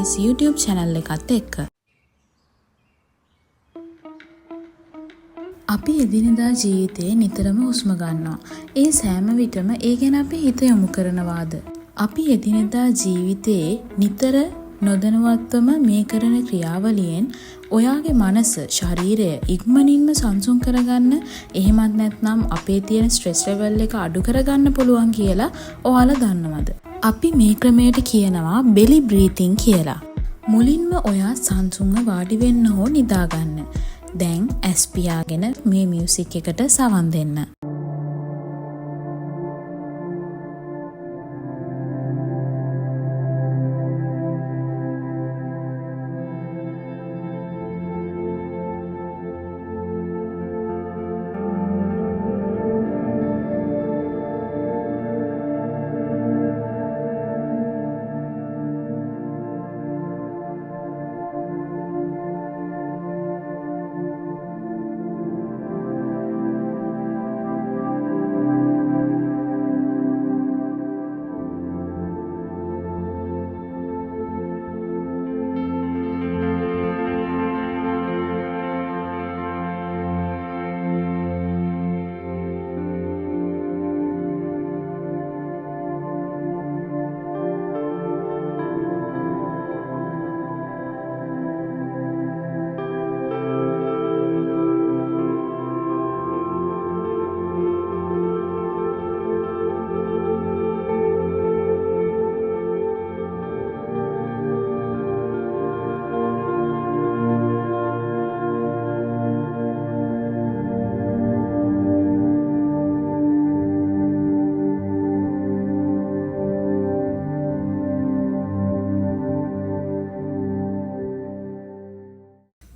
Voice YouTube channel එකත් එක්ක. අපි එදිනෙදා ජීවිතේ නිතරම හුස්ම ගන්නවා. ඒ සෑම විටම ඒ ගැන අපි හිත යොමු කරනවාද? අපි එදිනෙදා ජීවිතේ නිතර නොදැනුවත්වම මේ කරන ක්‍රියාවලියෙන් ඔයාගේ මනස, ශරීරය ඉක්මනින්ම සංසුන් කරගන්න, එහෙමත් නැත්නම් අපේ තියෙන ස්ට්‍රෙස් ලෙවල් එක අඩු කරගන්න පුළුවන් කියලා ඔයාලා දන්නවද? අපි මේ ක්‍රමයට කියනවා belly breathing කියලා. මුලින්ම ඔයා සංසුන්ව වාඩි වෙන්න හෝ නිදා ගන්න. දැන් ඇස් පියාගෙන මේ මියුසික් එකට සවන් දෙන්න.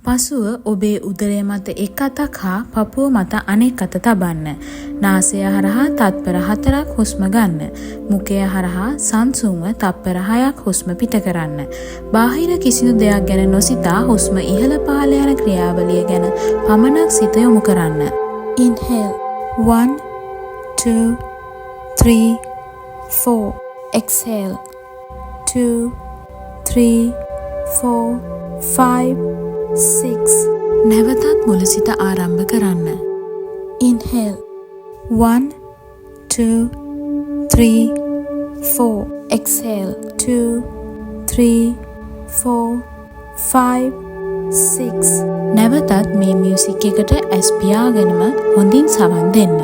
පසුව ඔබේ උදරය මත එක් අතක් හා පපුව මත අනෙක් අත තබන්න. නාසය හරහා තත්පර 4ක් හුස්ම ගන්න. මුඛය හරහා සංසුන්ව තත්පර 6ක් හුස්ම පිට කරන්න. බාහිර කිසිදු දෙයක් ගැන නොසිතා හුස්ම ඉහළ පහළ යන ක්‍රියාවලිය ගැන පමණක් සිත යොමු කරන්න. Inhale 1 2 3 4. Exhale 2 3 4 5 6. නැවතත් මුල සිට ආරම්භ කරන්න. Inhale 1 2 3 4. Exhale 2 3 4 5 6. නැවතත් මේ මියුසික් එකට ඇස් පියාගෙනම හොඳින් සවන් දෙන්න.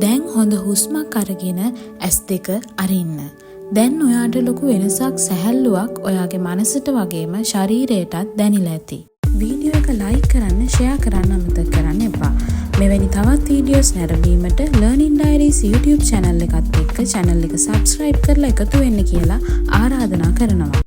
දැන් හොඳ හුස්මක් අරගෙන ඇස් දෙක අරින්න. දැන් ඔයාට ලොකු වෙනසක් සැහැල්ලුවක් ඔයාගේ මනසට වගේම ශරීරයටත් දැනිලා ඇති. වීඩියෝ එක ලයික් කරන්න, ෂෙයා කරන්න අමතක කරන්න එපා. මෙවැනි තවත් වීඩියෝස් නැරඹීමට Learning Diaries YouTube channel එකත් එක්ක channel එක subscribe කරලා එකතු වෙන්න කියලා ආරාධනා කරනවා.